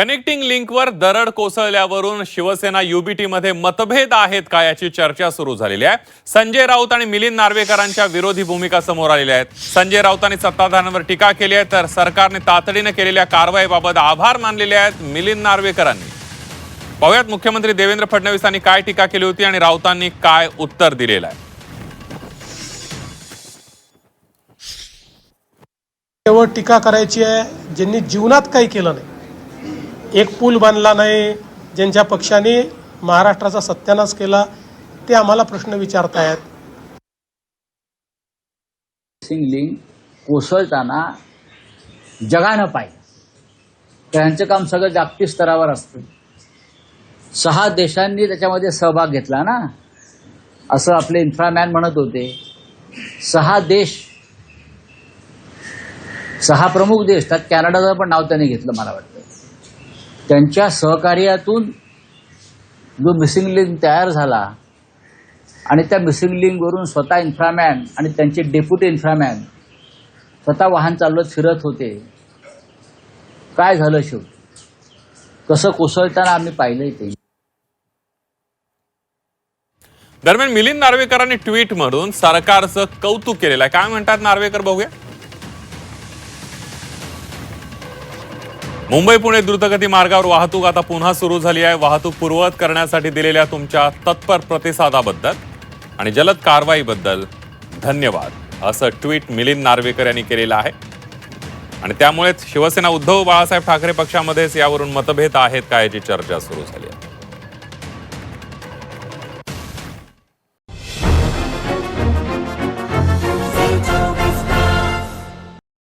Connecting लिंकवर दरड कोसळल्यावरून शिवसेना युबीटीमध्ये मतभेद आहेत का याची चर्चा सुरू झालेली आहे। संजय राऊत आणि मिलिंद नार्वेकरांच्या विरोधी भूमिका समोर आलेल्या आहेत। संजय राऊतांनी सत्ताधाऱ्यांवर टीका केली आहे, तर सरकारने तातडीने केलेल्या कारवाईबाबत आभार मानलेले आहेत मिलिंद नार्वेकरांनी। पाहूयात मुख्यमंत्री देवेंद्र फडणवीसांनी काय टीका केली होती आणि राऊतांनी काय उत्तर दिलेलं आहे। केवळ टीका करायची आहे ज्यांनी जीवनात काही केलं नाही, एक पूल बांधला नाही, ज्यांच्या पक्षाने महाराष्ट्राचा सत्यानाश केला, ते आम्हाला प्रश्न विचारतायत। लिंक कोसळताना जगानं पाहिलं, त्यांचं काम सगळं जागतिक स्तरावर असतं। 6 देशांनी त्याच्यामध्ये सहभाग घेतला ना, असं आपले इन्फ्रामॅन म्हणत होते। 6 देश, 6 प्रमुख देश, त्यात कॅनडाचं पण नाव त्यांनी घेतलं मला वाटतं। त्यांच्या सहकार्यातून जो मिसिंग लिंक तयार झाला आणि त्या मिसिंग लिंकवरून स्वतः इन्फ्रामॅन आणि त्यांचे डेप्युटी इन्फ्रामॅन स्वतः वाहन चालवत फिरत होते। काय झालं शेवटी, कसं कोसळताना आम्ही पाहिलंय ते। दरम्यान मिलिंद नार्वेकरांनी ट्विट म्हणून सरकारचं कौतुक केलेलं आहे। काय म्हणतात नार्वेकर, बघूया। मुंबई पुणे द्रुतगती मार्गावर वाहतूक आता पुन्हा सुरू झाली आहे। वाहतूक पूर्ववत करण्यासाठी दिलेल्या तुमच्या तत्पर प्रतिसादाबद्दल आणि जलद कारवाईबद्दल धन्यवाद, असं ट्विट मिलिंद नार्वेकर यांनी केलेलं आहे। आणि त्यामुळेच शिवसेना उद्धव बाळासाहेब ठाकरे पक्षामध्येच यावरून मतभेद आहेत का याची चर्चा सुरू झाली आहे।